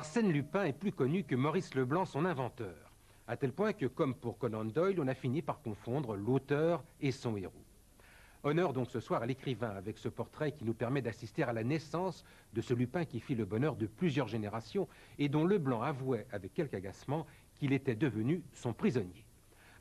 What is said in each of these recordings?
Arsène Lupin est plus connu que Maurice Leblanc, son inventeur, à tel point que, comme pour Conan Doyle, on a fini par confondre l'auteur et son héros. Honneur donc ce soir à l'écrivain avec ce portrait qui nous permet d'assister à la naissance de ce Lupin qui fit le bonheur de plusieurs générations et dont Leblanc avouait avec quelque agacement qu'il était devenu son prisonnier.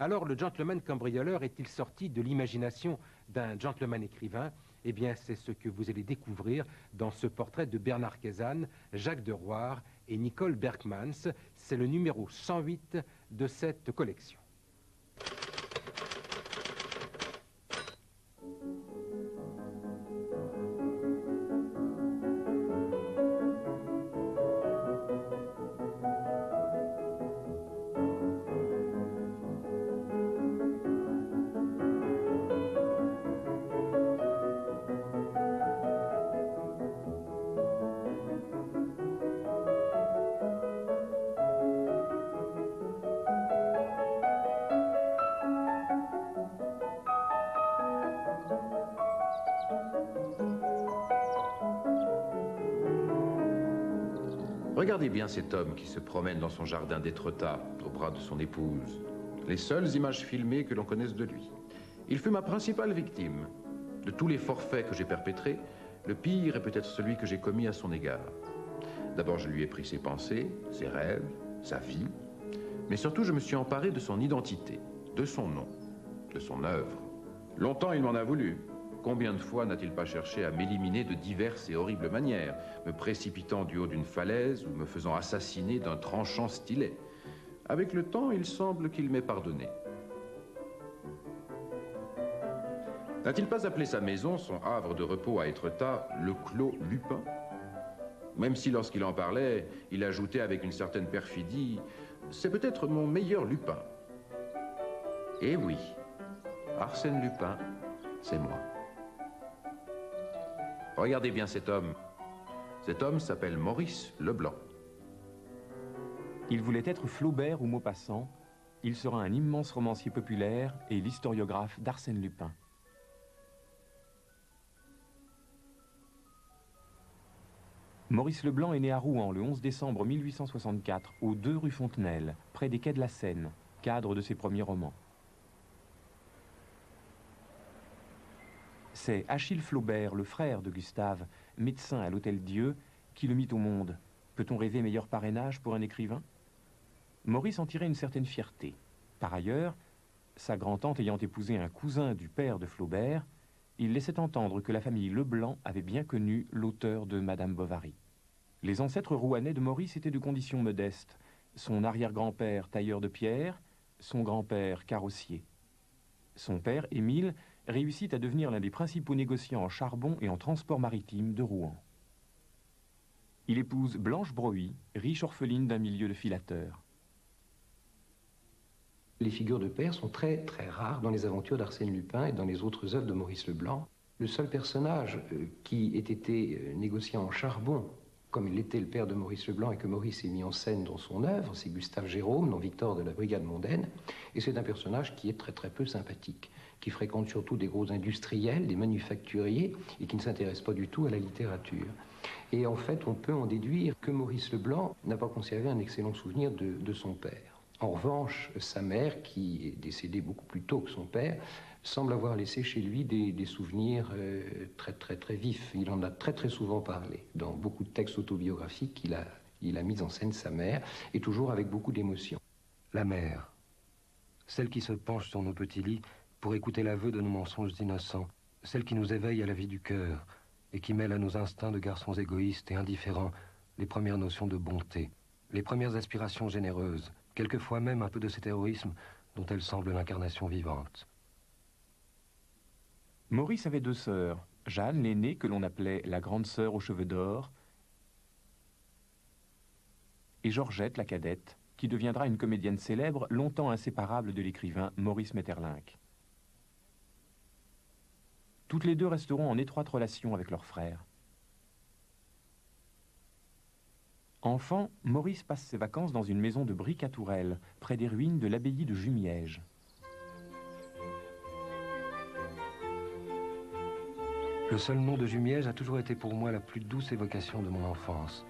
Alors le gentleman cambrioleur est-il sorti de l'imagination d'un gentleman écrivain? Eh bien c'est ce que vous allez découvrir dans ce portrait de Bernard Kézanne, Jacques de Roire et Nicole Berkmans. C'est le numéro 108 de cette collection. Regardez bien cet homme qui se promène dans son jardin d'Étretat, au bras de son épouse. Les seules images filmées que l'on connaisse de lui. Il fut ma principale victime. De tous les forfaits que j'ai perpétrés, le pire est peut-être celui que j'ai commis à son égard. D'abord, je lui ai pris ses pensées, ses rêves, sa vie, mais surtout, je me suis emparé de son identité, de son nom, de son œuvre. Longtemps, il m'en a voulu. Combien de fois n'a-t-il pas cherché à m'éliminer de diverses et horribles manières, me précipitant du haut d'une falaise ou me faisant assassiner d'un tranchant stylet. Avec le temps, il semble qu'il m'ait pardonné. N'a-t-il pas appelé sa maison, son havre de repos à Étretat, le Clos Lupin? Même si lorsqu'il en parlait, il ajoutait avec une certaine perfidie, « C'est peut-être mon meilleur Lupin. » Eh oui, Arsène Lupin, c'est moi. Regardez bien cet homme. Cet homme s'appelle Maurice Leblanc. Il voulait être Flaubert ou Maupassant. Il sera un immense romancier populaire et l'historiographe d'Arsène Lupin. Maurice Leblanc est né à Rouen le 11 décembre 1864, aux 2 rue Fontenelle, près des quais de la Seine, cadre de ses premiers romans. C'est Achille Flaubert, le frère de Gustave, médecin à l'Hôtel-Dieu, qui le mit au monde. Peut-on rêver meilleur parrainage pour un écrivain? Maurice en tirait une certaine fierté. Par ailleurs, sa grand-tante ayant épousé un cousin du père de Flaubert, il laissait entendre que la famille Leblanc avait bien connu l'auteur de Madame Bovary. Les ancêtres rouennais de Maurice étaient de condition modeste. Son arrière-grand-père tailleur de pierre, son grand-père carrossier. Son père, Émile, réussit à devenir l'un des principaux négociants en charbon et en transport maritime de Rouen. Il épouse Blanche Brohy, riche orpheline d'un milieu de filateurs. Les figures de père sont très rares dans les aventures d'Arsène Lupin et dans les autres œuvres de Maurice Leblanc. Le seul personnage qui ait été négociant en charbon, comme il était le père de Maurice Leblanc et que Maurice ait mis en scène dans son œuvre, c'est Gustave Jérôme, dans Victor de la Brigade mondaine. Et c'est un personnage qui est très peu sympathique, qui fréquente surtout des gros industriels, des manufacturiers, et qui ne s'intéresse pas du tout à la littérature. Et en fait, on peut en déduire que Maurice Leblanc n'a pas conservé un excellent souvenir de son père. En revanche, sa mère, qui est décédée beaucoup plus tôt que son père, semble avoir laissé chez lui des souvenirs très vifs. Il en a très souvent parlé. Dans beaucoup de textes autobiographiques, il a mis en scène sa mère, et toujours avec beaucoup d'émotion. La mère, celle qui se penche sur nos petits lits pour écouter l'aveu de nos mensonges innocents, celle qui nous éveille à la vie du cœur et qui mêle à nos instincts de garçons égoïstes et indifférents les premières notions de bonté, les premières aspirations généreuses, quelquefois même un peu de cet héroïsme dont elle semble l'incarnation vivante. Maurice avait 2 sœurs, Jeanne, l'aînée, que l'on appelait la grande sœur aux cheveux d'or, et Georgette, la cadette, qui deviendra une comédienne célèbre, longtemps inséparable de l'écrivain Maurice Maeterlinck. Toutes les 2 resteront en étroite relation avec leur frère. Enfant, Maurice passe ses vacances dans une maison de briques à Tourelle, près des ruines de l'abbaye de Jumièges. Le seul nom de Jumièges a toujours été pour moi la plus douce évocation de mon enfance.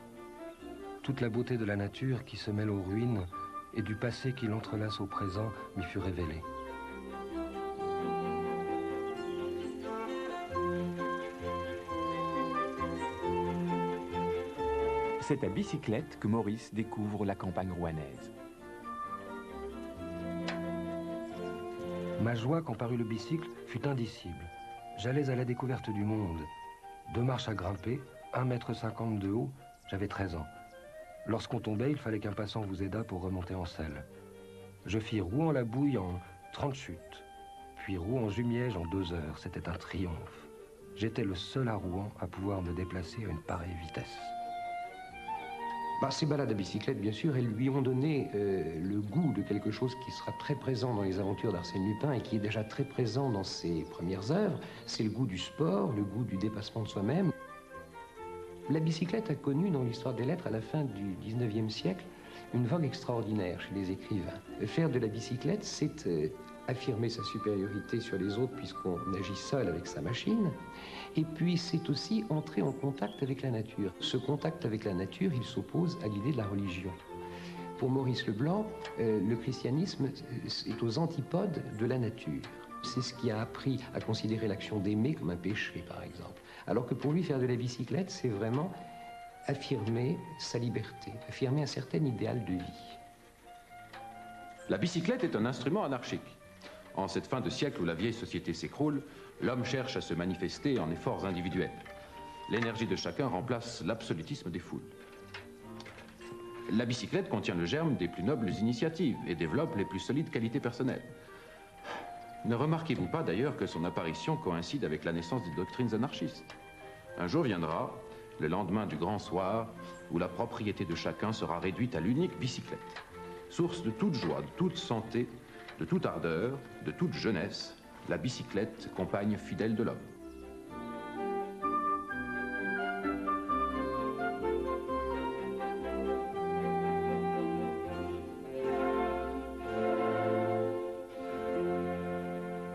Toute la beauté de la nature qui se mêle aux ruines et du passé qui l'entrelace au présent m'y fut révélée. C'est à bicyclette que Maurice découvre la campagne rouennaise. Ma joie quand parut le bicycle fut indicible. J'allais à la découverte du monde. 2 marches à grimper, 1,50 m de haut, j'avais 13 ans. Lorsqu'on tombait, il fallait qu'un passant vous aidât pour remonter en selle. Je fis Rouen-la-Bouille en 30 chutes, puis Rouen-Jumièges en 2 heures. C'était un triomphe. J'étais le seul à Rouen à pouvoir me déplacer à une pareille vitesse. Ces balades à bicyclette, bien sûr, elles lui ont donné le goût de quelque chose qui sera très présent dans les aventures d'Arsène Lupin et qui est déjà très présent dans ses premières œuvres. C'est le goût du sport, le goût du dépassement de soi-même. La bicyclette a connu dans l'histoire des lettres, à la fin du 19e siècle, une vogue extraordinaire chez les écrivains. Faire de la bicyclette, c'est affirmer sa supériorité sur les autres puisqu'on agit seul avec sa machine. Et puis c'est aussi entrer en contact avec la nature. Ce contact avec la nature, il s'oppose à l'idée de la religion. Pour Maurice Leblanc, le christianisme est aux antipodes de la nature. C'est ce qui a appris à considérer l'action d'aimer comme un péché, par exemple. Alors que pour lui, faire de la bicyclette, c'est vraiment affirmer sa liberté, affirmer un certain idéal de vie. La bicyclette est un instrument anarchique. En cette fin de siècle où la vieille société s'écroule, l'homme cherche à se manifester en efforts individuels. L'énergie de chacun remplace l'absolutisme des foules. La bicyclette contient le germe des plus nobles initiatives et développe les plus solides qualités personnelles. Ne remarquez-vous pas d'ailleurs que son apparition coïncide avec la naissance des doctrines anarchistes? Un jour viendra, le lendemain du grand soir, où la propriété de chacun sera réduite à l'unique bicyclette. Source de toute joie, de toute santé, de toute ardeur, de toute jeunesse, la bicyclette, compagne fidèle de l'homme.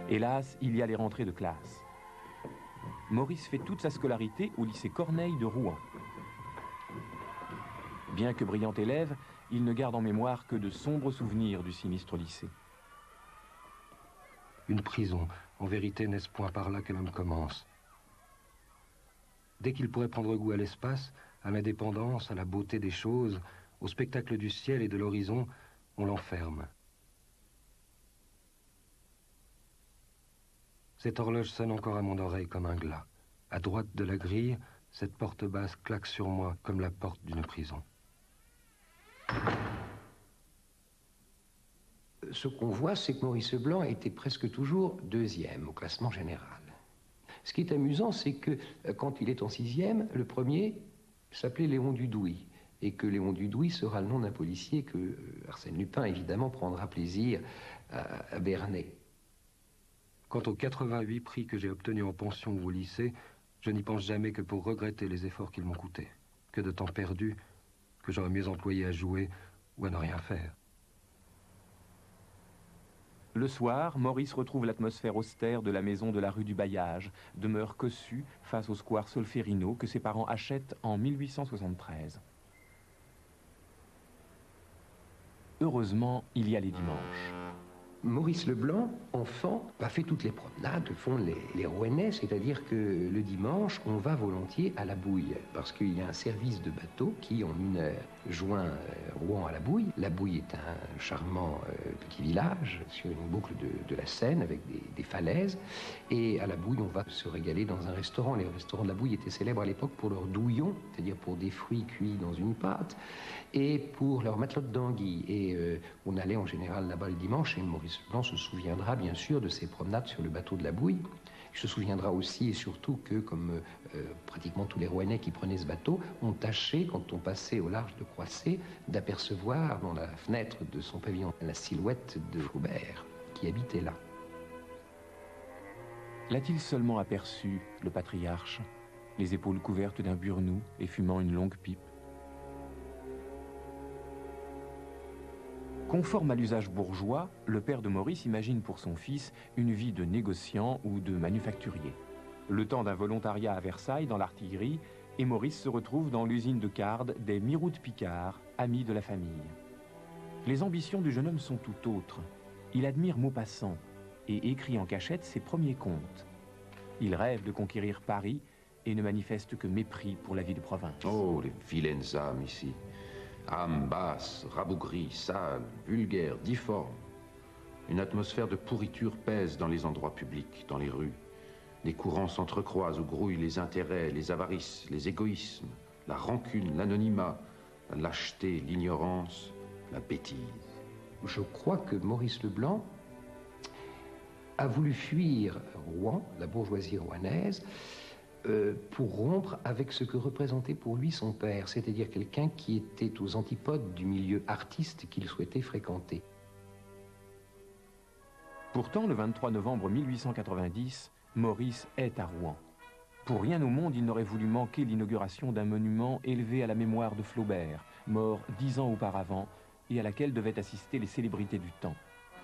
Hélas, il y a les rentrées de classe. Maurice fait toute sa scolarité au lycée Corneille de Rouen. Bien que brillant élève, il ne garde en mémoire que de sombres souvenirs du sinistre lycée. Une prison, en vérité, n'est-ce point par là que l'homme commence? Dès qu'il pourrait prendre goût à l'espace, à l'indépendance, à la beauté des choses, au spectacle du ciel et de l'horizon, on l'enferme. Cette horloge sonne encore à mon oreille comme un glas. À droite de la grille, cette porte basse claque sur moi comme la porte d'une prison. Ce qu'on voit, c'est que Maurice Leblanc était presque toujours 2e au classement général. Ce qui est amusant, c'est que quand il est en 6e, le premier s'appelait Léon Dudouis, et que Léon Dudouis sera le nom d'un policier que Arsène Lupin, évidemment, prendra plaisir à berner. Quant aux 88 prix que j'ai obtenus en pension ou au lycée, je n'y pense jamais que pour regretter les efforts qu'ils m'ont coûtés. Que de temps perdu, que j'aurais mieux employé à jouer ou à ne rien faire. Le soir, Maurice retrouve l'atmosphère austère de la maison de la rue du Bailliage, demeure cossue face au square Solferino que ses parents achètent en 1873. Heureusement, il y a les dimanches. Maurice Leblanc, enfant, a fait toutes les promenades, font les Rouennais, c'est-à-dire que le dimanche, on va volontiers à la Bouille, parce qu'il y a un service de bateau qui, en 1 heure, joint Rouen à la Bouille. La Bouille est un charmant petit village sur une boucle de la Seine avec des falaises, et à la Bouille, on va se régaler dans un restaurant. Les restaurants de la Bouille étaient célèbres à l'époque pour leur douillon, c'est-à-dire pour des fruits cuits dans une pâte, et pour leur matelote d'anguille. Et on allait en général là-bas le dimanche, et Maurice Leblanc se souviendra bien sûr de ses promenades sur le bateau de la Bouille. Il se souviendra aussi et surtout que, comme pratiquement tous les Rouennais qui prenaient ce bateau, ont tâché, quand on passait au large de Croissé, d'apercevoir dans la fenêtre de son pavillon la silhouette de Faubert, qui habitait là. L'a-t-il seulement aperçu, le patriarche, les épaules couvertes d'un burnou et fumant une longue pipe? Conforme à l'usage bourgeois, le père de Maurice imagine pour son fils une vie de négociant ou de manufacturier. Le temps d'un volontariat à Versailles, dans l'artillerie, et Maurice se retrouve dans l'usine de cardes des Miroud-Picard, amis de la famille. Les ambitions du jeune homme sont tout autres. Il admire Maupassant et écrit en cachette ses premiers contes. Il rêve de conquérir Paris et ne manifeste que mépris pour la vie de province. Oh, les vilaines âmes ici. Âmes basses, rabougries, sales, vulgaires, difformes. Une atmosphère de pourriture pèse dans les endroits publics, dans les rues. Des courants s'entrecroisent où grouillent les intérêts, les avarices, les égoïsmes, la rancune, l'anonymat, la lâcheté, l'ignorance, la bêtise. Je crois que Maurice Leblanc a voulu fuir Rouen, la bourgeoisie rouennaise, pour rompre avec ce que représentait pour lui son père, c'est-à-dire quelqu'un qui était aux antipodes du milieu artiste qu'il souhaitait fréquenter. Pourtant, le 23 novembre 1890, Maurice est à Rouen. Pour rien au monde, il n'aurait voulu manquer l'inauguration d'un monument élevé à la mémoire de Flaubert, mort 10 ans auparavant, et à laquelle devaient assister les célébrités du temps.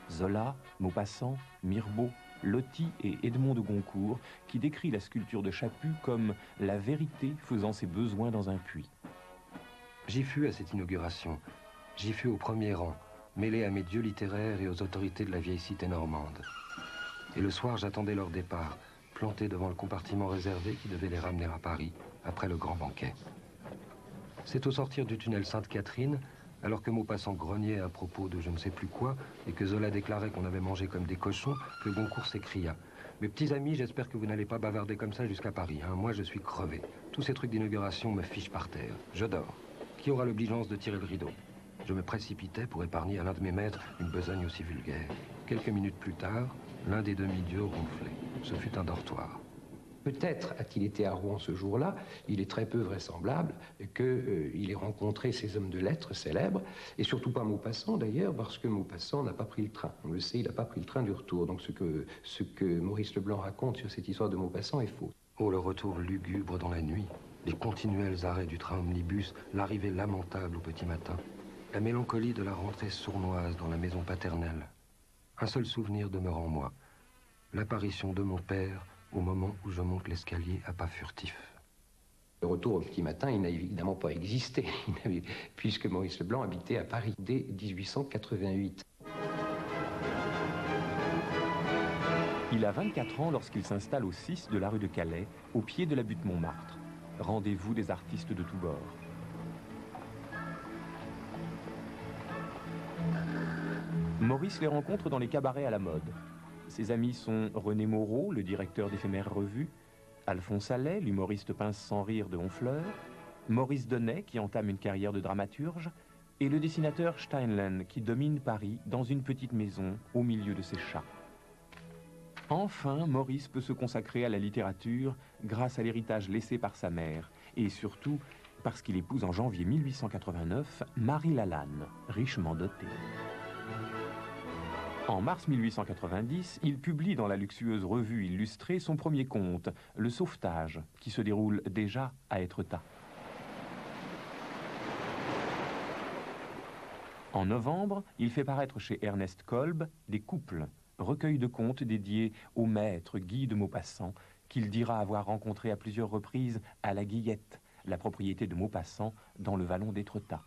Zola, Maupassant, Mirbeau, Loti et Edmond de Goncourt, qui décrit la sculpture de Chaput comme la vérité faisant ses besoins dans un puits. J'y fus à cette inauguration. J'y fus au premier rang, mêlé à mes dieux littéraires et aux autorités de la vieille cité normande. Et le soir, j'attendais leur départ, planté devant le compartiment réservé qui devait les ramener à Paris, après le grand banquet. C'est au sortir du tunnel Sainte-Catherine, alors que Maupassant grognait à propos de je ne sais plus quoi, et que Zola déclarait qu'on avait mangé comme des cochons, que Goncourt s'écria. Mes petits amis, j'espère que vous n'allez pas bavarder comme ça jusqu'à Paris, hein. Moi, je suis crevé. Tous ces trucs d'inauguration me fichent par terre. Je dors. Qui aura l'obligeance de tirer le rideau? Je me précipitais pour épargner à l'un de mes maîtres une besogne aussi vulgaire. Quelques minutes plus tard, l'un des demi-dieux ronflait. Ce fut un dortoir. Peut-être a-t-il été à Rouen ce jour-là, il est très peu vraisemblable qu'il ait rencontré ces hommes de lettres célèbres, et surtout pas Maupassant d'ailleurs, parce que Maupassant n'a pas pris le train. On le sait, il n'a pas pris le train du retour, donc ce que Maurice Leblanc raconte sur cette histoire de Maupassant est faux. Oh, le retour lugubre dans la nuit, les continuels arrêts du train omnibus, l'arrivée lamentable au petit matin, la mélancolie de la rentrée sournoise dans la maison paternelle. Un seul souvenir demeure en moi, l'apparition de mon père au moment où je monte l'escalier à pas furtifs. Le retour au petit matin, il n'a évidemment pas existé, puisque Maurice Leblanc habitait à Paris dès 1888. Il a 24 ans lorsqu'il s'installe au 6 de la rue de Calais, au pied de la butte Montmartre. Rendez-vous des artistes de tous bords. Maurice les rencontre dans les cabarets à la mode. Ses amis sont René Moreau, le directeur d'éphémères revues, Alphonse Allais, l'humoriste pince sans rire de Honfleur, Maurice Denay, qui entame une carrière de dramaturge, et le dessinateur Steinlen, qui domine Paris dans une petite maison au milieu de ses chats. Enfin, Maurice peut se consacrer à la littérature grâce à l'héritage laissé par sa mère, et surtout parce qu'il épouse en janvier 1889 Marie Lalanne, richement dotée. En mars 1890, il publie dans la luxueuse revue illustrée son premier conte, Le Sauvetage, qui se déroule déjà à Étretat. En novembre, il fait paraître chez Ernest Kolb Des couples, recueil de contes dédiés au maître Guy de Maupassant, qu'il dira avoir rencontré à plusieurs reprises à la Guillette, la propriété de Maupassant dans le vallon d'Étretat.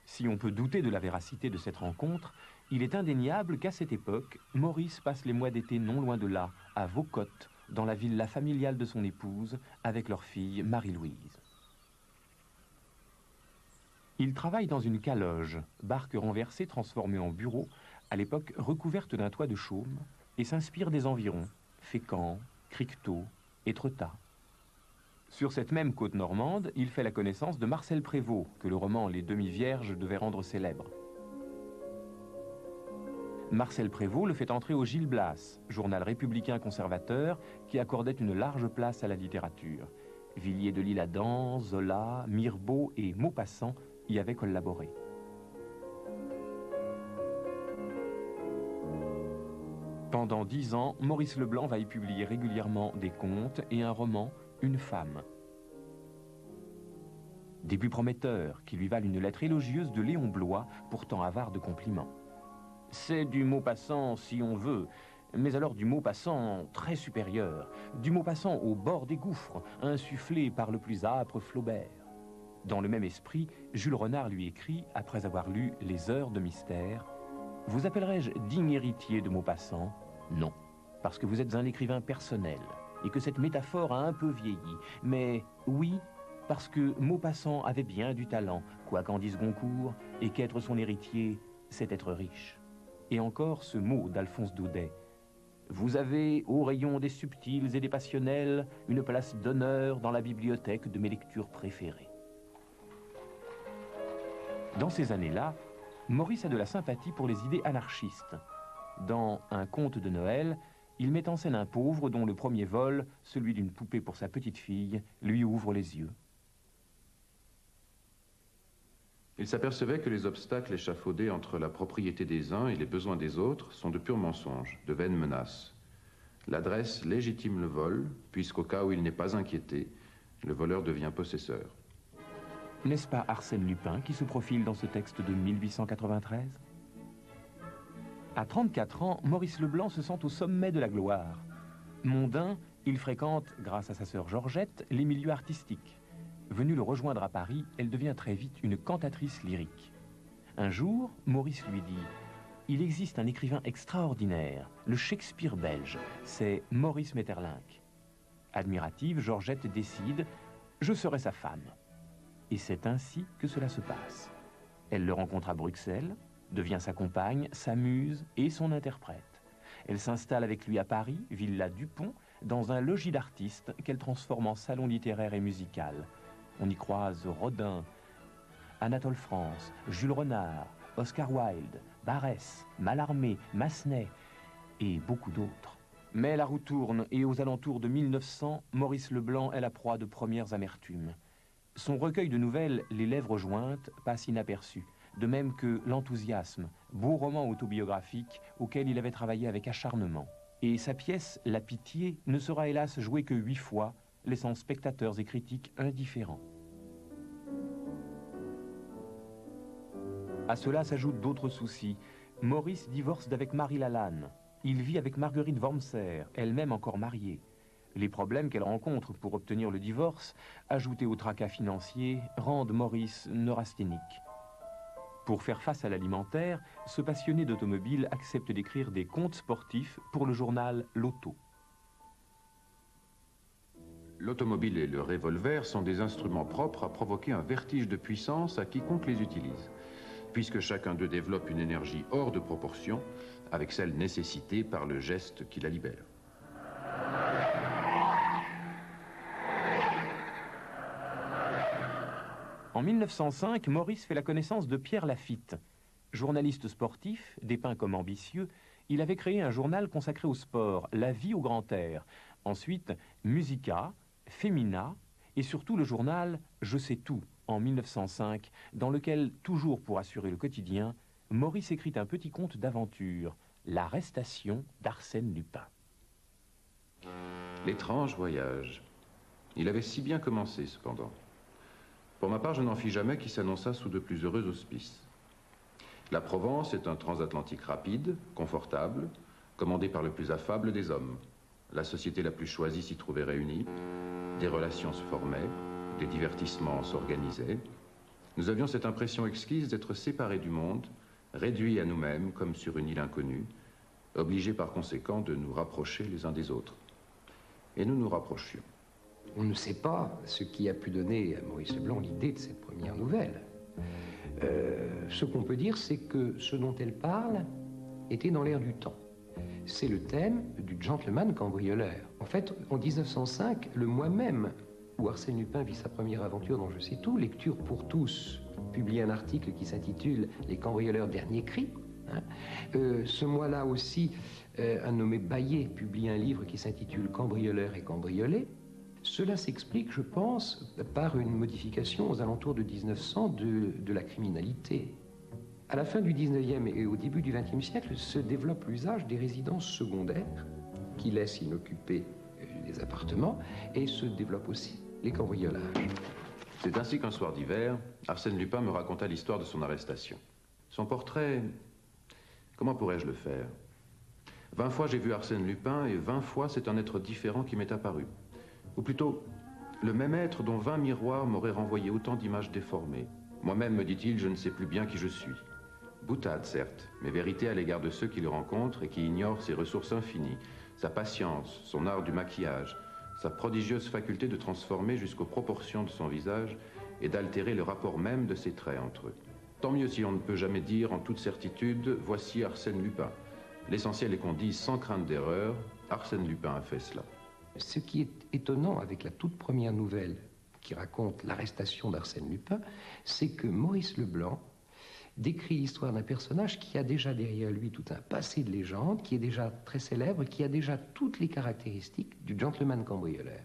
Si on peut douter de la véracité de cette rencontre, il est indéniable qu'à cette époque, Maurice passe les mois d'été non loin de là, à Vaucotte, dans la villa familiale de son épouse, avec leur fille Marie-Louise. Il travaille dans une caloge, barque renversée transformée en bureau, à l'époque recouverte d'un toit de chaume, et s'inspire des environs, Fécamp, Criquetot, Étretat. Sur cette même côte normande, il fait la connaissance de Marcel Prévost, que le roman Les Demi-Vierges devait rendre célèbre. Marcel Prévost le fait entrer au Gil Blas, journal républicain conservateur qui accordait une large place à la littérature. Villiers de l'Isle-Adam, Zola, Mirbeau et Maupassant y avaient collaboré. Pendant 10 ans, Maurice Leblanc va y publier régulièrement des contes et un roman, Une femme. Début prometteur qui lui valent une lettre élogieuse de Léon Bloy, pourtant avare de compliments. C'est du Maupassant si on veut, mais alors du Maupassant très supérieur, du Maupassant au bord des gouffres, insufflé par le plus âpre Flaubert. Dans le même esprit, Jules Renard lui écrit, après avoir lu Les Heures de mystère, « Vous appellerai-je digne héritier de Maupassant? Non, parce que vous êtes un écrivain personnel, et que cette métaphore a un peu vieilli, mais oui, parce que Maupassant avait bien du talent, quoi qu'en dise Goncourt, et qu'être son héritier, c'est être riche. » Et encore ce mot d'Alphonse Daudet, « Vous avez, au rayon des subtils et des passionnels, une place d'honneur dans la bibliothèque de mes lectures préférées. » Dans ces années-là, Maurice a de la sympathie pour les idées anarchistes. Dans Un conte de Noël, il met en scène un pauvre dont le premier vol, celui d'une poupée pour sa petite fille, lui ouvre les yeux. Il s'apercevait que les obstacles échafaudés entre la propriété des uns et les besoins des autres sont de purs mensonges, de vaines menaces. L'adresse légitime le vol, puisqu'au cas où il n'est pas inquiété, le voleur devient possesseur. N'est-ce pas Arsène Lupin qui se profile dans ce texte de 1893 ? À 34 ans, Maurice Leblanc se sent au sommet de la gloire. Mondain, il fréquente, grâce à sa sœur Georgette, les milieux artistiques. Venue le rejoindre à Paris, elle devient très vite une cantatrice lyrique. Un jour, Maurice lui dit « Il existe un écrivain extraordinaire, le Shakespeare belge, c'est Maurice Maeterlinck. » Admirative, Georgette décide « Je serai sa femme. » Et c'est ainsi que cela se passe. Elle le rencontre à Bruxelles, devient sa compagne, sa muse et son interprète. Elle s'installe avec lui à Paris, Villa Dupont, dans un logis d'artistes qu'elle transforme en salon littéraire et musical. On y croise Rodin, Anatole France, Jules Renard, Oscar Wilde, Barrès, Mallarmé, Massenet et beaucoup d'autres. Mais la roue tourne et aux alentours de 1900, Maurice Leblanc est la proie de premières amertumes. Son recueil de nouvelles, Les Lèvres jointes, passe inaperçu, de même que L'Enthousiasme, beau roman autobiographique auquel il avait travaillé avec acharnement. Et sa pièce, La Pitié, ne sera hélas jouée que 8 fois, laissant spectateurs et critiques indifférents. À cela s'ajoutent d'autres soucis. Maurice divorce d'avec Marie Lalanne. Il vit avec Marguerite Wormser, elle-même encore mariée. Les problèmes qu'elle rencontre pour obtenir le divorce, ajoutés au tracas financier, rendent Maurice neurasthénique. Pour faire face à l'alimentaire, ce passionné d'automobile accepte d'écrire des contes sportifs pour le journal L'Auto. L'automobile et le revolver sont des instruments propres à provoquer un vertige de puissance à quiconque les utilise, puisque chacun d'eux développe une énergie hors de proportion avec celle nécessitée par le geste qui la libère. En 1905, Maurice fait la connaissance de Pierre Lafitte. Journaliste sportif, dépeint comme ambitieux, il avait créé un journal consacré au sport, La Vie au grand air. Ensuite, Musica, Femina et surtout le journal Je sais tout, en 1905, dans lequel, toujours pour assurer le quotidien, Maurice écrit un petit conte d'aventure, L'arrestation d'Arsène Lupin. L'étrange voyage. Il avait si bien commencé, cependant. Pour ma part, je n'en fis jamais qui s'annonça sous de plus heureux auspices. La Provence est un transatlantique rapide, confortable, commandé par le plus affable des hommes. La société la plus choisie s'y trouvait réunie, des relations se formaient, des divertissements s'organisaient. Nous avions cette impression exquise d'être séparés du monde, réduits à nous-mêmes comme sur une île inconnue, obligés par conséquent de nous rapprocher les uns des autres. Et nous nous rapprochions. On ne sait pas ce qui a pu donner à Maurice Leblanc l'idée de cette première nouvelle. Ce qu'on peut dire, c'est que ce dont elle parle était dans l'air du temps. C'est le thème du gentleman cambrioleur. En fait, en 1905, le mois même où Arsène Lupin vit sa première aventure dans Je sais tout, Lecture pour tous, publie un article qui s'intitule « Les cambrioleurs dernier cri ». Ce mois-là aussi, un nommé Baillet publie un livre qui s'intitule « Cambrioleurs et cambriolés ». Cela s'explique, je pense, par une modification aux alentours de 1900 de la criminalité. À la fin du 19e et au début du 20e siècle se développe l'usage des résidences secondaires qui laissent inoccupés les appartements et se développent aussi les cambriolages. C'est ainsi qu'un soir d'hiver, Arsène Lupin me raconta l'histoire de son arrestation. Son portrait, comment pourrais-je le faire? 20 fois j'ai vu Arsène Lupin et 20 fois c'est un être différent qui m'est apparu. Ou plutôt, le même être dont 20 miroirs m'auraient renvoyé autant d'images déformées. Moi-même, me dit-il, je ne sais plus bien qui je suis. Boutade, certes, mais vérité à l'égard de ceux qui le rencontrent et qui ignorent ses ressources infinies, sa patience, son art du maquillage, sa prodigieuse faculté de transformer jusqu'aux proportions de son visage et d'altérer le rapport même de ses traits entre eux. Tant mieux si on ne peut jamais dire en toute certitude, voici Arsène Lupin. L'essentiel est qu'on dise sans crainte d'erreur, Arsène Lupin a fait cela. Ce qui est étonnant avec la toute première nouvelle qui raconte l'arrestation d'Arsène Lupin, c'est que Maurice Leblanc décrit l'histoire d'un personnage qui a déjà derrière lui tout un passé de légende, qui est déjà très célèbre, qui a déjà toutes les caractéristiques du gentleman cambrioleur.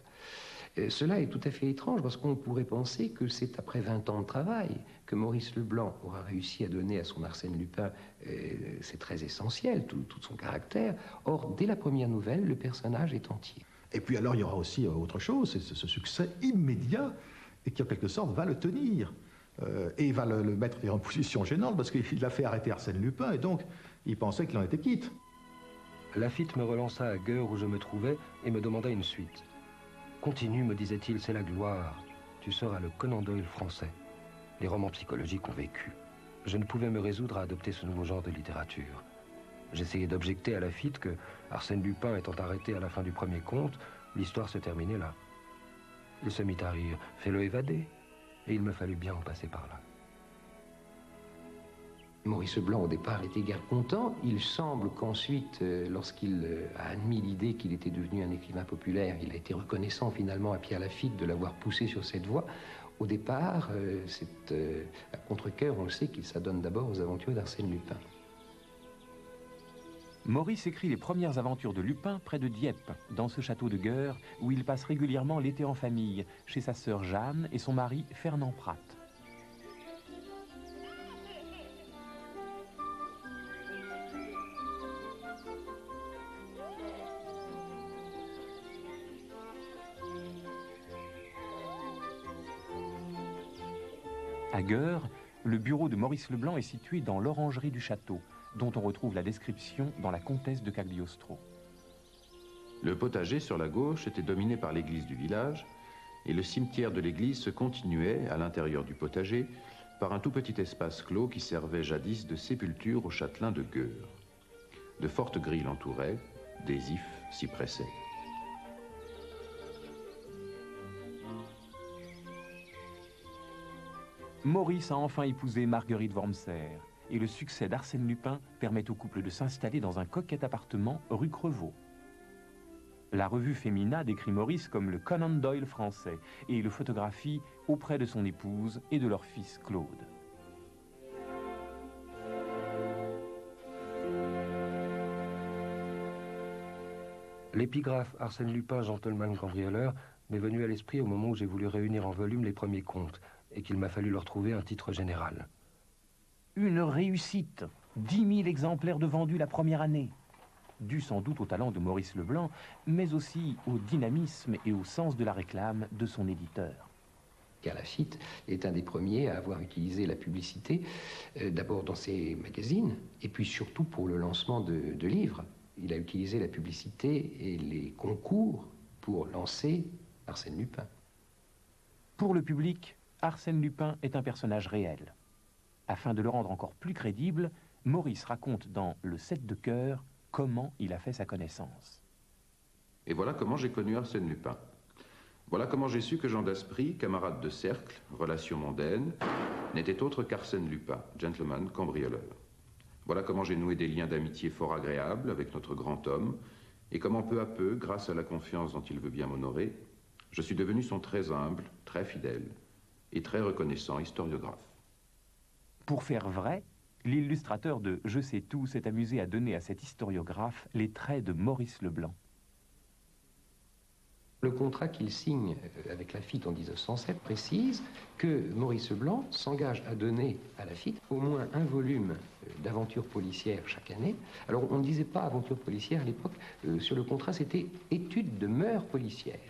Cela est tout à fait étrange parce qu'on pourrait penser que c'est après 20 ans de travail que Maurice Leblanc aura réussi à donner à son Arsène Lupin, c'est très essentiel, tout son caractère. Or, dès la première nouvelle, le personnage est entier. Et puis alors il y aura aussi autre chose, c'est ce succès immédiat et qui en quelque sorte va le tenir et va le mettre en position gênante parce qu'il a fait arrêter Arsène Lupin et donc il pensait qu'il en était quitte. Laffitte me relança à Gœur où je me trouvais et me demanda une suite. Continue, me disait-il, c'est la gloire. Tu seras le Conan Doyle français. Les romans psychologiques ont vécu. Je ne pouvais me résoudre à adopter ce nouveau genre de littérature. J'essayais d'objecter à Laffitte que, Arsène Lupin étant arrêté à la fin du premier conte, l'histoire se terminait là. Il se mit à rire. Fais-le évader. Et il me fallut bien en passer par là. Maurice Leblanc, au départ, était guère content. Il semble qu'ensuite, lorsqu'il a admis l'idée qu'il était devenu un écrivain populaire, il a été reconnaissant finalement à Pierre Laffitte de l'avoir poussé sur cette voie. Au départ, c'est à contre-cœur, on le sait, qu'il s'adonne d'abord aux aventures d'Arsène Lupin. Maurice écrit les premières aventures de Lupin près de Dieppe, dans ce château de Gœur, où il passe régulièrement l'été en famille, chez sa sœur Jeanne et son mari Fernand Prat. À Gœur, le bureau de Maurice Leblanc est situé dans l'orangerie du château, dont on retrouve la description dans La Comtesse de Cagliostro. Le potager sur la gauche était dominé par l'église du village et le cimetière de l'église se continuait, à l'intérieur du potager, par un tout petit espace clos qui servait jadis de sépulture au châtelain de Gœur. De fortes grilles l'entouraient, des ifs s'y pressaient. Maurice a enfin épousé Marguerite Wormser, et le succès d'Arsène Lupin permet au couple de s'installer dans un coquet appartement rue Crevaux. La revue Femina décrit Maurice comme le Conan Doyle français et le photographie auprès de son épouse et de leur fils Claude. L'épigraphe Arsène Lupin, gentleman cambrioleur, m'est venue à l'esprit au moment où j'ai voulu réunir en volume les premiers contes et qu'il m'a fallu leur trouver un titre général. Une réussite, 10 000 exemplaires de vendus la première année. Dû sans doute au talent de Maurice Leblanc, mais aussi au dynamisme et au sens de la réclame de son éditeur. Pierre Laffitte est un des premiers à avoir utilisé la publicité, d'abord dans ses magazines, et puis surtout pour le lancement de livres. Il a utilisé la publicité et les concours pour lancer Arsène Lupin. Pour le public, Arsène Lupin est un personnage réel. Afin de le rendre encore plus crédible, Maurice raconte dans Le 7 de cœur comment il a fait sa connaissance. Et voilà comment j'ai connu Arsène Lupin. Voilà comment j'ai su que Jean Daspry, camarade de cercle, relation mondaine, n'était autre qu'Arsène Lupin, gentleman cambrioleur. Voilà comment j'ai noué des liens d'amitié fort agréables avec notre grand homme, et comment peu à peu, grâce à la confiance dont il veut bien m'honorer, je suis devenu son très humble, très fidèle et très reconnaissant historiographe. Pour faire vrai, l'illustrateur de Je sais tout s'est amusé à donner à cet historiographe les traits de Maurice Leblanc. Le contrat qu'il signe avec Laffitte en 1907 précise que Maurice Leblanc s'engage à donner à Laffitte au moins un volume d'aventures policières chaque année. Alors on ne disait pas aventures policières à l'époque, sur le contrat c'était études de mœurs policières.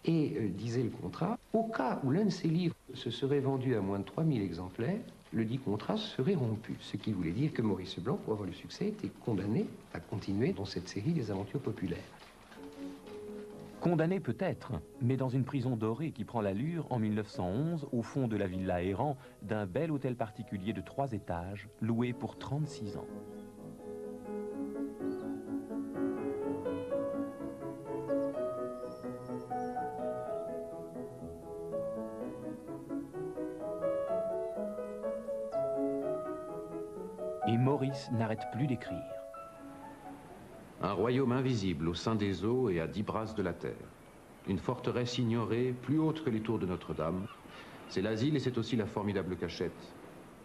Et disait le contrat, au cas où l'un de ces livres se serait vendu à moins de 3000 exemplaires, le dit contrat serait rompu. Ce qui voulait dire que Maurice Leblanc, pour avoir le succès, était condamné à continuer dans cette série des aventures populaires. Condamné peut-être, mais dans une prison dorée qui prend l'allure, en 1911, au fond de la villa errant, d'un bel hôtel particulier de 3 étages, loué pour 36 ans. Et Maurice n'arrête plus d'écrire. Un royaume invisible au sein des eaux et à 10 brasses de la terre. Une forteresse ignorée, plus haute que les tours de Notre-Dame. C'est l'asile et c'est aussi la formidable cachette.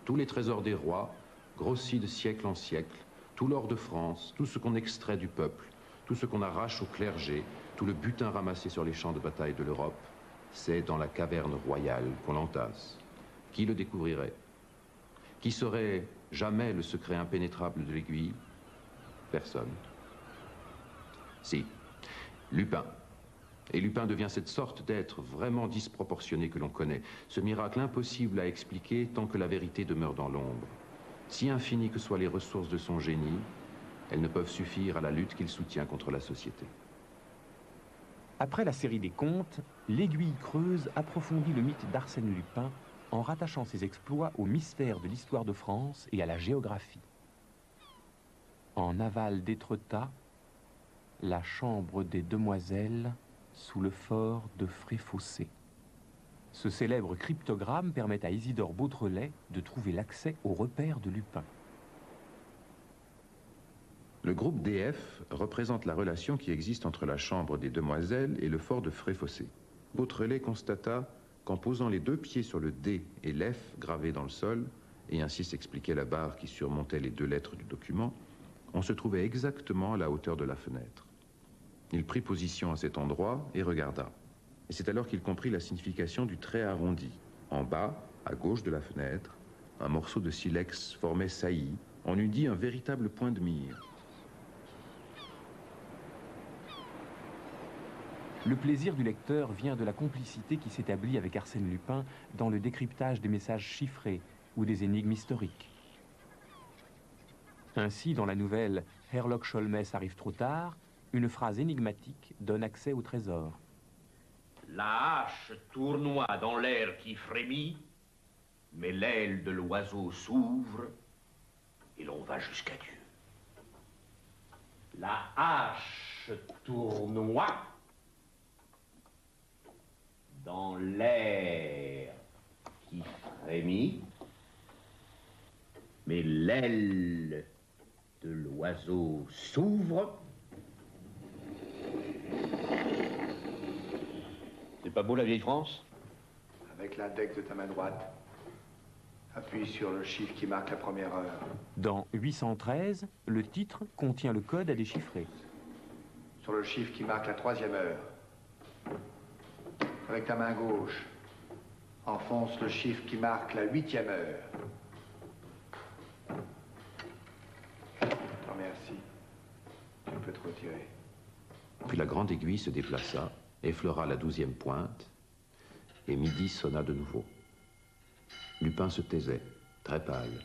Tous les trésors des rois, grossis de siècle en siècle, tout l'or de France, tout ce qu'on extrait du peuple, tout ce qu'on arrache au clergé, tout le butin ramassé sur les champs de bataille de l'Europe, c'est dans la caverne royale qu'on l'entasse. Qui le découvrirait? Qui saurait jamais le secret impénétrable de l'aiguille? Personne. Si, Lupin. Et Lupin devient cette sorte d'être vraiment disproportionné que l'on connaît, ce miracle impossible à expliquer tant que la vérité demeure dans l'ombre. Si infinies que soient les ressources de son génie, elles ne peuvent suffire à la lutte qu'il soutient contre la société. Après la série des contes, l'Aiguille creuse approfondit le mythe d'Arsène Lupin en rattachant ses exploits au mystère de l'histoire de France et à la géographie. En aval d'Étretat, la chambre des demoiselles sous le fort de Fréfossé. Ce célèbre cryptogramme permet à Isidore Beautrelet de trouver l'accès aux repères de Lupin. Le groupe DF représente la relation qui existe entre la chambre des demoiselles et le fort de Fréfossé. Beautrelet constata qu'en posant les 2 pieds sur le D et l'F gravés dans le sol, et ainsi s'expliquait la barre qui surmontait les 2 lettres du document, on se trouvait exactement à la hauteur de la fenêtre. Il prit position à cet endroit et regarda. Et c'est alors qu'il comprit la signification du trait arrondi. En bas, à gauche de la fenêtre, un morceau de silex formait saillie. On eût dit un véritable point de mire. Le plaisir du lecteur vient de la complicité qui s'établit avec Arsène Lupin dans le décryptage des messages chiffrés ou des énigmes historiques. Ainsi, dans la nouvelle « Herlock Sholmès arrive trop tard », une phrase énigmatique donne accès au trésor. La hache tournoie dans l'air qui frémit, mais l'aile de l'oiseau s'ouvre et l'on va jusqu'à Dieu. La hache tournoie dans l'air qui frémit, mais l'aile de l'oiseau s'ouvre. C'est pas beau la vieille France? Avec l'index de ta main droite, appuie sur le chiffre qui marque la première heure. Dans 813, le titre contient le code à déchiffrer. Sur le chiffre qui marque la 3e heure. Avec ta main gauche, enfonce le chiffre qui marque la 8e heure. Non, merci. Tu peux te retirer. Puis la grande aiguille se déplaça, effleura la 12e pointe, et midi sonna de nouveau. Lupin se taisait, très pâle.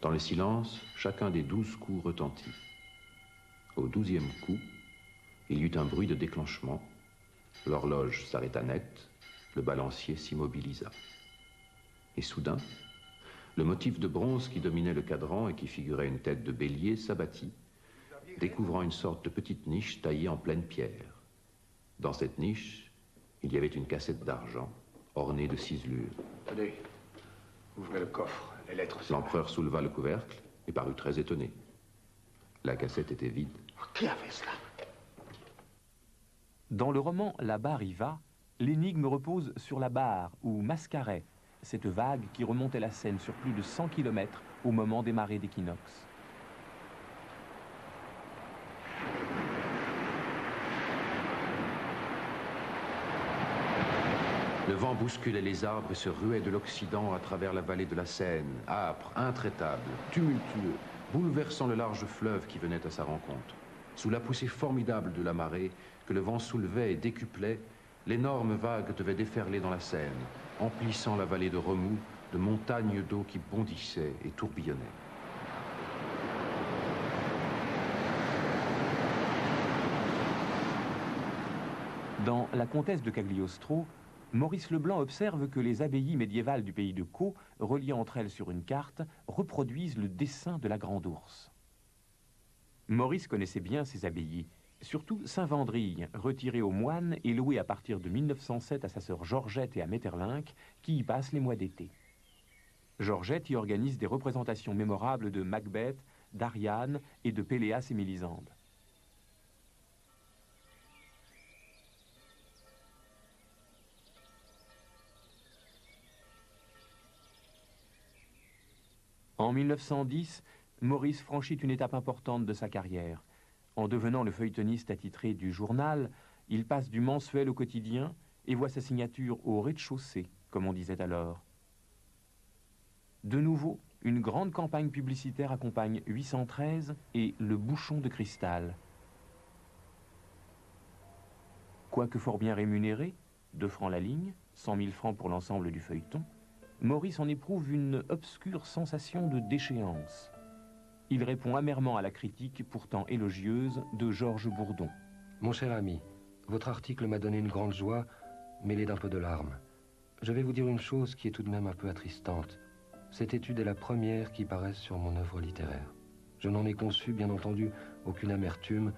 Dans le silence, chacun des 12 coups retentit. Au 12e coup, il y eut un bruit de déclenchement. L'horloge s'arrêta net, le balancier s'immobilisa. Et soudain, le motif de bronze qui dominait le cadran et qui figurait une tête de bélier s'abattit, découvrant une sorte de petite niche taillée en pleine pierre. Dans cette niche, il y avait une cassette d'argent ornée de ciselures. Tenez, ouvrez le coffre, les lettres sont là. L'empereur souleva le couvercle et parut très étonné. La cassette était vide. Qui a fait cela? Dans le roman La barre y va, l'énigme repose sur la barre ou mascaret, cette vague qui remontait la Seine sur plus de 100 km au moment des marées d'équinoxe. Le vent bousculait les arbres et se ruait de l'Occident à travers la vallée de la Seine, âpre, intraitable, tumultueux, bouleversant le large fleuve qui venait à sa rencontre. Sous la poussée formidable de la marée, que le vent soulevait et décuplait, l'énorme vague devait déferler dans la Seine, emplissant la vallée de remous de montagnes d'eau qui bondissaient et tourbillonnaient. Dans La Comtesse de Cagliostro, Maurice Leblanc observe que les abbayes médiévales du pays de Caux, reliées entre elles sur une carte, reproduisent le dessin de la Grande Ourse. Maurice connaissait bien ces abbayes, surtout Saint-Vendrille, retiré aux moines et loué à partir de 1907 à sa sœur Georgette et à Maeterlinck, qui y passent les mois d'été. Georgette y organise des représentations mémorables de Macbeth, d'Ariane et de Péléas et Mélisande. En 1910, Maurice franchit une étape importante de sa carrière. En devenant le feuilletoniste attitré du journal, il passe du mensuel au quotidien et voit sa signature au rez-de-chaussée, comme on disait alors. De nouveau, une grande campagne publicitaire accompagne 813 et Le Bouchon de Cristal. Quoique fort bien rémunéré, 2 francs la ligne, 100 000 francs pour l'ensemble du feuilleton, Maurice en éprouve une obscure sensation de déchéance. Il répond amèrement à la critique, pourtant élogieuse, de Georges Bourdon. Mon cher ami, votre article m'a donné une grande joie, mêlée d'un peu de larmes. Je vais vous dire une chose qui est tout de même un peu attristante. Cette étude est la première qui paraisse sur mon œuvre littéraire. Je n'en ai conçu, bien entendu, aucune amertume,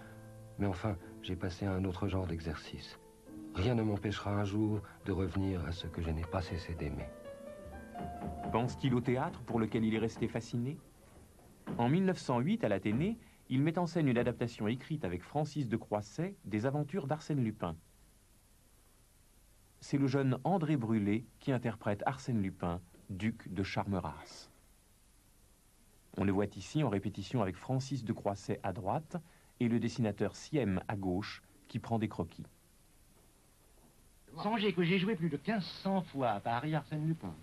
mais enfin, j'ai passé à un autre genre d'exercice. Rien ne m'empêchera un jour de revenir à ce que je n'ai pas cessé d'aimer. Pense-t-il au théâtre pour lequel il est resté fasciné? En 1908, à l'Athénée, il met en scène une adaptation écrite avec Francis de Croisset des aventures d'Arsène Lupin. C'est le jeune André Brûlé qui interprète Arsène Lupin, duc de Charmerace. On le voit ici en répétition avec Francis de Croisset à droite et le dessinateur Siem à gauche qui prend des croquis. Songez que j'ai joué plus de 1500 fois à Paris Arsène Lupin.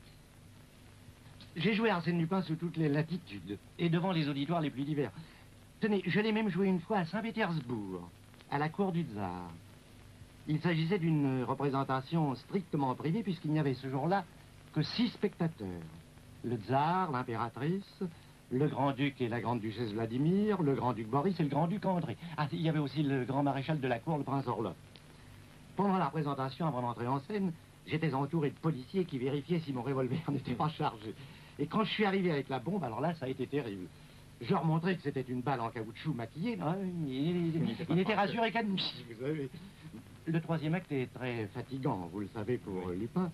J'ai joué Arsène Lupin sous toutes les latitudes et devant les auditoires les plus divers. Tenez, je l'ai même joué une fois à Saint-Pétersbourg, à la cour du tsar. Il s'agissait d'une représentation strictement privée puisqu'il n'y avait ce jour-là que 6 spectateurs. Le tsar, l'impératrice, le grand-duc et la grande-duchesse Vladimir, le grand-duc Boris et le grand-duc André. Ah, il y avait aussi le grand maréchal de la cour, le prince Orloff. Pendant la représentation, avant d'entrer en scène, j'étais entouré de policiers qui vérifiaient si mon revolver n'était pas chargé. Et quand je suis arrivé avec la bombe, alors là, ça a été terrible. Je leur montrais que c'était une balle en caoutchouc maquillée. Non, il était rassuré qu'admis, vous savez. Le 3e acte est très fatigant, vous le savez, pour Lupin.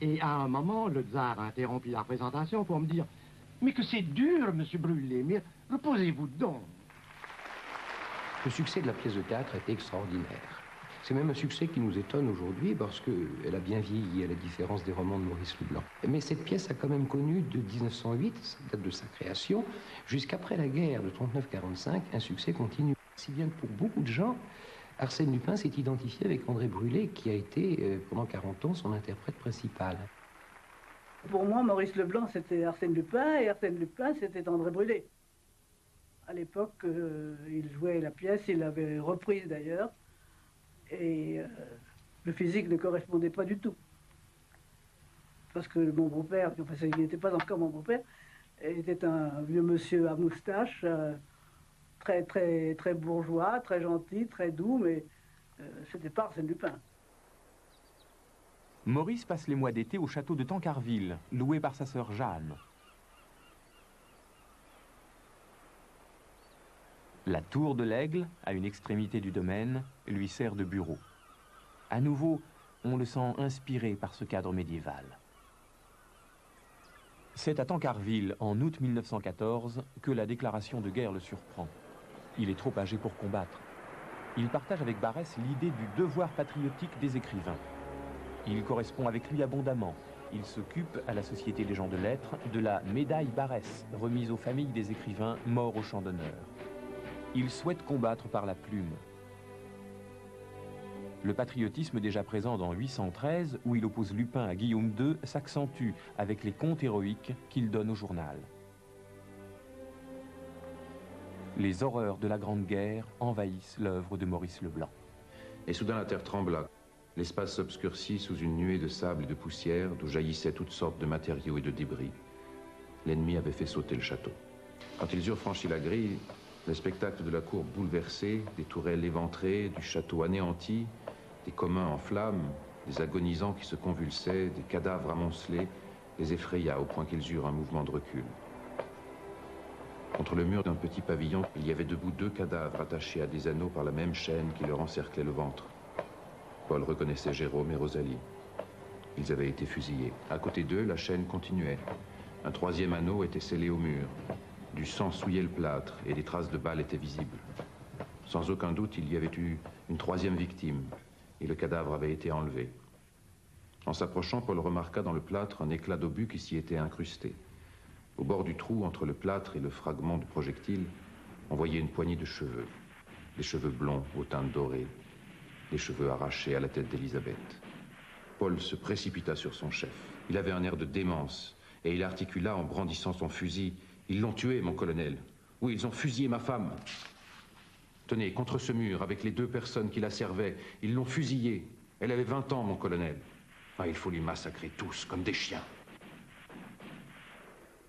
Et à un moment, le tsar a interrompu la représentation pour me dire « Mais que c'est dur, monsieur Brûlé, mais reposez-vous donc !» Le succès de la pièce de théâtre a été extraordinaire. C'est même un succès qui nous étonne aujourd'hui parce qu'elle a bien vieilli, à la différence des romans de Maurice Leblanc. Mais cette pièce a quand même connu de 1908, ça date de sa création, jusqu'après la guerre de 39-45, un succès continu. Si bien que pour beaucoup de gens, Arsène Lupin s'est identifié avec André Brûlé, qui a été, pendant 40 ans, son interprète principal. Pour moi, Maurice Leblanc, c'était Arsène Lupin, et Arsène Lupin, c'était André Brûlé. À l'époque, il jouait la pièce, il l'avait reprise d'ailleurs, et le physique ne correspondait pas du tout. Parce que mon beau-père, enfin, il n'était pas encore mon beau-père, était un vieux monsieur à moustache, très bourgeois, très gentil, très doux, mais c'était pas Arsène Lupin. Maurice passe les mois d'été au château de Tancarville, loué par sa sœur Jeanne. La tour de l'Aigle, à une extrémité du domaine, lui sert de bureau. À nouveau, on le sent inspiré par ce cadre médiéval. C'est à Tancarville, en août 1914, que la déclaration de guerre le surprend. Il est trop âgé pour combattre. Il partage avec Barrès l'idée du devoir patriotique des écrivains. Il correspond avec lui abondamment. Il s'occupe, à la Société des gens de lettres, de la médaille Barrès, remise aux familles des écrivains morts au champ d'honneur. Il souhaite combattre par la plume. Le patriotisme déjà présent dans 813, où il oppose Lupin à Guillaume II, s'accentue avec les contes héroïques qu'il donne au journal. Les horreurs de la Grande Guerre envahissent l'œuvre de Maurice Leblanc. Et soudain la terre trembla. L'espace s'obscurcit sous une nuée de sable et de poussière d'où jaillissaient toutes sortes de matériaux et de débris. L'ennemi avait fait sauter le château. Quand ils eurent franchi la grille, le spectacle de la cour bouleversée, des tourelles éventrées, du château anéanti, des communs en flammes, des agonisants qui se convulsaient, des cadavres amoncelés, les effraya au point qu'ils eurent un mouvement de recul. Contre le mur d'un petit pavillon, il y avait debout 2 cadavres attachés à des anneaux par la même chaîne qui leur encerclait le ventre. Paul reconnaissait Jérôme et Rosalie. Ils avaient été fusillés. À côté d'eux, la chaîne continuait. Un 3e anneau était scellé au mur. Du sang souillait le plâtre et des traces de balles étaient visibles. Sans aucun doute, il y avait eu une 3e victime et le cadavre avait été enlevé. En s'approchant, Paul remarqua dans le plâtre un éclat d'obus qui s'y était incrusté. Au bord du trou, entre le plâtre et le fragment de projectile, on voyait une poignée de cheveux. Des cheveux blonds aux teintes dorées. Des cheveux arrachés à la tête d'Élisabeth. Paul se précipita sur son chef. Il avait un air de démence, et il articula en brandissant son fusil. « Ils l'ont tué, mon colonel. Oui, ils ont fusillé ma femme. Tenez, contre ce mur, avec les 2 personnes qui la servaient, ils l'ont fusillée. Elle avait 20 ans, mon colonel. Ah, il faut les massacrer tous, comme des chiens. »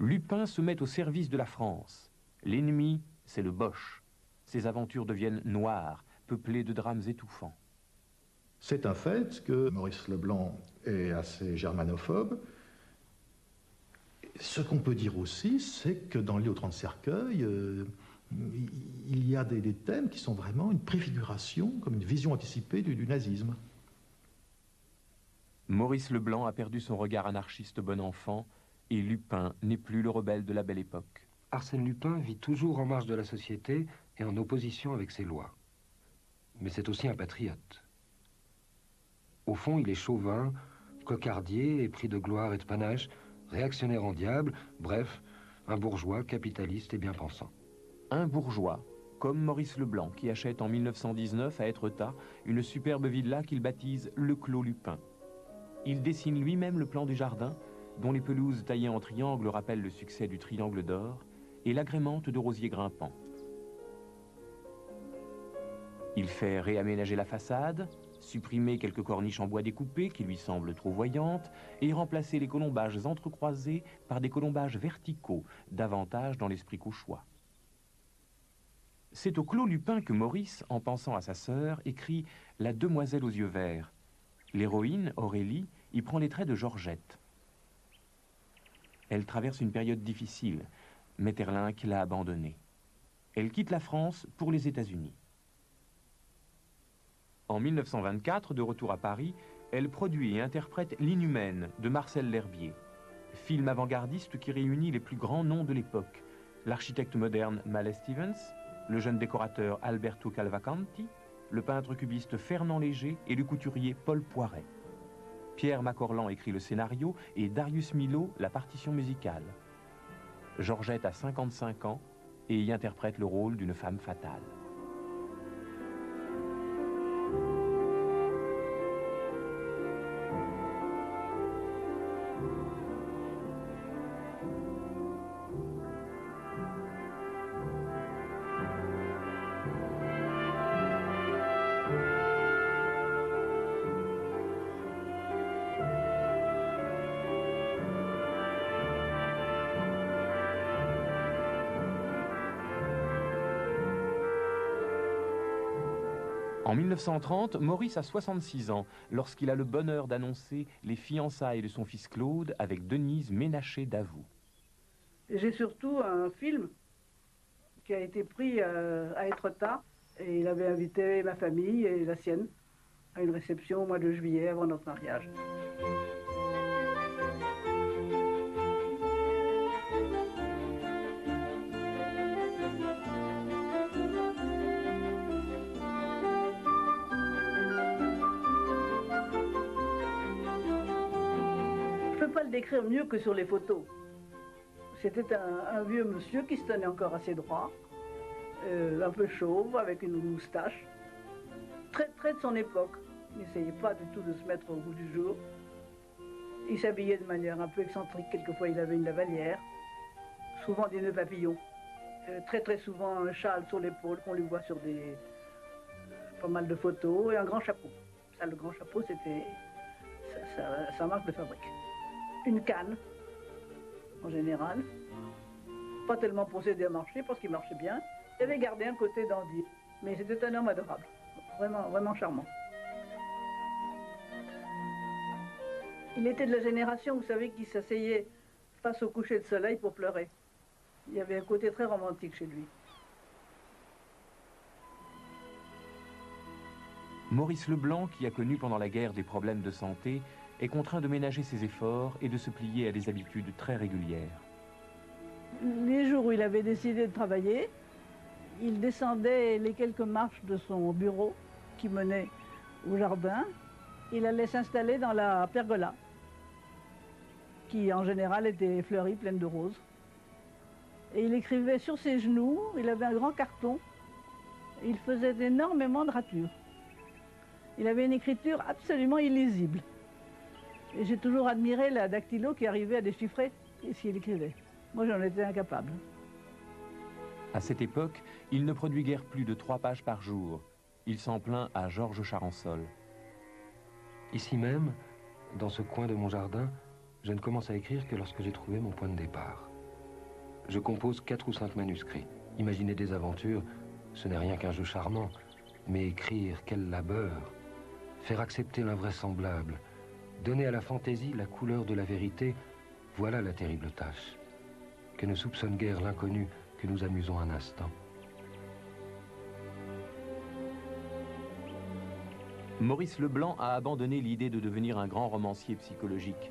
Lupin se met au service de la France. L'ennemi, c'est le Boche. Ses aventures deviennent noires, peuplées de drames étouffants. C'est un fait que Maurice Leblanc est assez germanophobe. Ce qu'on peut dire aussi, c'est que dans les Léo 30 cercueils, il y a des thèmes qui sont vraiment une préfiguration, comme une vision anticipée du nazisme. Maurice Leblanc a perdu son regard anarchiste bon enfant, et Lupin n'est plus le rebelle de la belle époque. Arsène Lupin vit toujours en marge de la société et en opposition avec ses lois. Mais c'est aussi un patriote. Au fond, il est chauvin, cocardier, épris de gloire et de panache, réactionnaire en diable, bref, un bourgeois capitaliste et bien pensant. Un bourgeois, comme Maurice Leblanc, qui achète en 1919 à Étretat une superbe villa qu'il baptise Le Clos Lupin. Il dessine lui-même le plan du jardin, dont les pelouses taillées en triangle rappellent le succès du Triangle d'Or, et l'agrémente de rosiers grimpants. Il fait réaménager la façade, supprimer quelques corniches en bois découpé qui lui semblent trop voyantes et remplacer les colombages entrecroisés par des colombages verticaux, davantage dans l'esprit cauchois. C'est au Clos Lupin que Maurice, en pensant à sa sœur, écrit « La demoiselle aux yeux verts ». L'héroïne, Aurélie, y prend les traits de Georgette. Elle traverse une période difficile. Maeterlinck l'a abandonnée. Elle quitte la France pour les États-Unis. En 1924, de retour à Paris, elle produit et interprète L'Inhumaine de Marcel L'Herbier, film avant-gardiste qui réunit les plus grands noms de l'époque, l'architecte moderne Mallet Stevens, le jeune décorateur Alberto Cavalcanti, le peintre cubiste Fernand Léger et le couturier Paul Poiret. Pierre Macorlan écrit le scénario et Darius Milhaud la partition musicale. Georgette a 55 ans et y interprète le rôle d'une femme fatale. En 1930, Maurice a 66 ans lorsqu'il a le bonheur d'annoncer les fiançailles de son fils Claude avec Denise Ménaché Davout. J'ai surtout un film qui a été pris à Étretat et il avait invité ma famille et la sienne à une réception au mois de juillet avant notre mariage. Décrire mieux que sur les photos. C'était un vieux monsieur qui se tenait encore assez droit, un peu chauve, avec une moustache, très de son époque. Il n'essayait pas du tout de se mettre au goût du jour. Il s'habillait de manière un peu excentrique, quelquefois il avait une lavalière, souvent des nœuds papillons, très souvent un châle sur l'épaule qu'on lui voit sur pas mal de photos, et un grand chapeau. Ça, le grand chapeau, c'était sa marque de fabrique. Une canne, en général. Pas tellement pour s'aider à marcher, parce qu'il marchait bien. Il avait gardé un côté dandy. Mais c'était un homme adorable. Vraiment, vraiment charmant. Il était de la génération, vous savez, qui s'asseyait face au coucher de soleil pour pleurer. Il y avait un côté très romantique chez lui. Maurice Leblanc, qui a connu pendant la guerre des problèmes de santé, est contraint de ménager ses efforts et de se plier à des habitudes très régulières. Les jours où il avait décidé de travailler, il descendait les quelques marches de son bureau qui menait au jardin. Il allait s'installer dans la pergola, qui en général était fleurie, pleine de roses. Et il écrivait sur ses genoux, il avait un grand carton, il faisait énormément de ratures. Il avait une écriture absolument illisible. Et j'ai toujours admiré la dactylo qui arrivait à déchiffrer ce qu'il écrivait. Moi, j'en étais incapable. À cette époque, il ne produit guère plus de 3 pages par jour. Il s'en plaint à Georges Charançol. Ici même, dans ce coin de mon jardin, je ne commence à écrire que lorsque j'ai trouvé mon point de départ. Je compose 4 ou 5 manuscrits. Imaginer des aventures, ce n'est rien qu'un jeu charmant. Mais écrire, quel labeur! Faire accepter l'invraisemblable, donner à la fantaisie la couleur de la vérité, voilà la terrible tâche. Que ne soupçonne guère l'inconnu que nous amusons un instant. Maurice Leblanc a abandonné l'idée de devenir un grand romancier psychologique.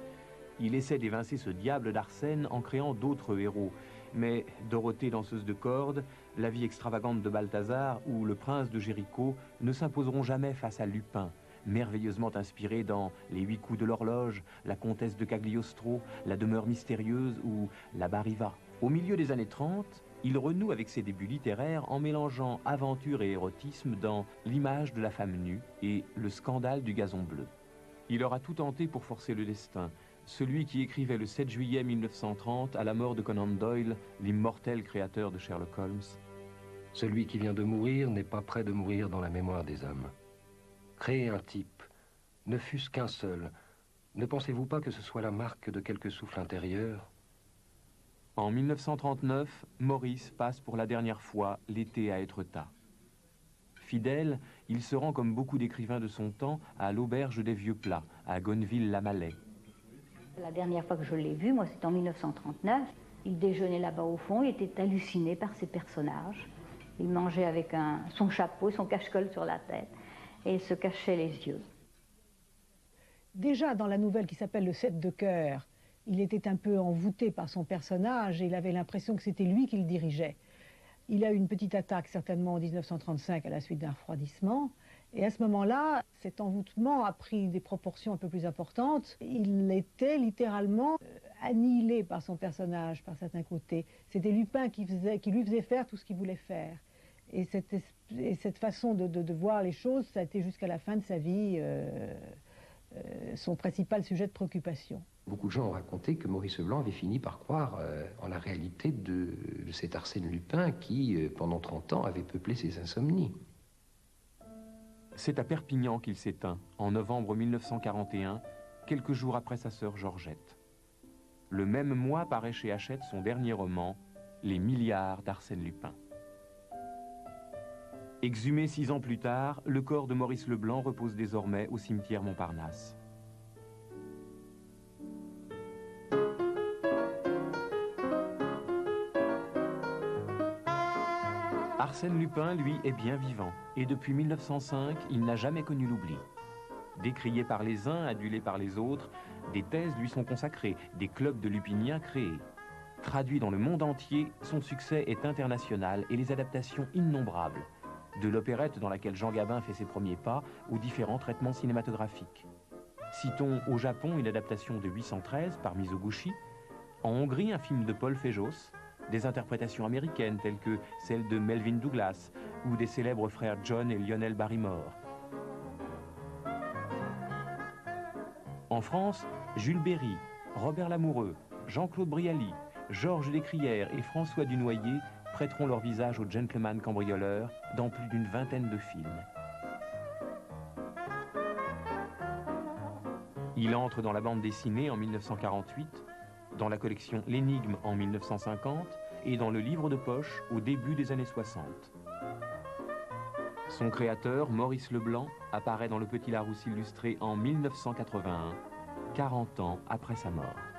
Il essaie d'évincer ce diable d'Arsène en créant d'autres héros. Mais Dorothée, danseuse de cordes, La vie extravagante de Balthazar ou Le prince de Jéricho ne s'imposeront jamais face à Lupin, merveilleusement inspiré dans Les 8 coups de l'horloge, La comtesse de Cagliostro, La demeure mystérieuse ou La Bariva. Au milieu des années 30, il renoue avec ses débuts littéraires en mélangeant aventure et érotisme dans L'image de la femme nue et Le scandale du gazon bleu. Il aura tout tenté pour forcer le destin. Celui qui écrivait le 7 juillet 1930, à la mort de Conan Doyle, l'immortel créateur de Sherlock Holmes. Celui qui vient de mourir n'est pas près de mourir dans la mémoire des hommes. Créer un type, ne fût-ce qu'un seul, ne pensez-vous pas que ce soit la marque de quelque souffle intérieur? En 1939, Maurice passe pour la dernière fois l'été à Étretat. Fidèle, il se rend comme beaucoup d'écrivains de son temps à l'auberge des Vieux Plats, à Gonneville-la-Mallet. La dernière fois que je l'ai vu, moi, c'était en 1939. Il déjeunait là-bas au fond, il était halluciné par ses personnages. Il mangeait avec son chapeau, son cache-colle sur la tête, et il se cachait les yeux. Déjà, dans la nouvelle qui s'appelle Le 7 de cœur, il était un peu envoûté par son personnage et il avait l'impression que c'était lui qui le dirigeait. Il a eu une petite attaque certainement en 1935 à la suite d'un refroidissement. Et à ce moment-là, cet envoûtement a pris des proportions un peu plus importantes. Il était littéralement annihilé par son personnage, par certains côtés. C'était Lupin qui lui faisait faire tout ce qu'il voulait faire. Et cette façon de voir les choses, ça a été jusqu'à la fin de sa vie son principal sujet de préoccupation. Beaucoup de gens ont raconté que Maurice Leblanc avait fini par croire en la réalité de cet Arsène Lupin qui, pendant 30 ans, avait peuplé ses insomnies. C'est à Perpignan qu'il s'éteint, en novembre 1941, quelques jours après sa sœur Georgette. Le même mois paraît chez Hachette son dernier roman, Les milliards d'Arsène Lupin. Exhumé 6 ans plus tard, le corps de Maurice Leblanc repose désormais au cimetière Montparnasse. Arsène Lupin, lui, est bien vivant, et depuis 1905, il n'a jamais connu l'oubli. Décrié par les uns, adulé par les autres, des thèses lui sont consacrées, des clubs de lupiniens créés. Traduit dans le monde entier, son succès est international et les adaptations innombrables. De l'opérette dans laquelle Jean Gabin fait ses premiers pas, aux différents traitements cinématographiques. Citons au Japon une adaptation de 813 par Mizoguchi, en Hongrie un film de Paul Fejos, des interprétations américaines telles que celles de Melvyn Douglas ou des célèbres frères John et Lionel Barrymore. En France, Jules Berry, Robert Lamoureux, Jean-Claude Brialy, Georges Descrières et François Dunoyer prêteront leur visage au gentleman cambrioleur dans plus d'une vingtaine de films. Il entre dans la bande dessinée en 1948, dans la collection L'Énigme en 1950 et dans le livre de poche au début des années 60. Son créateur, Maurice Leblanc, apparaît dans Le Petit Larousse illustré en 1981, 40 ans après sa mort.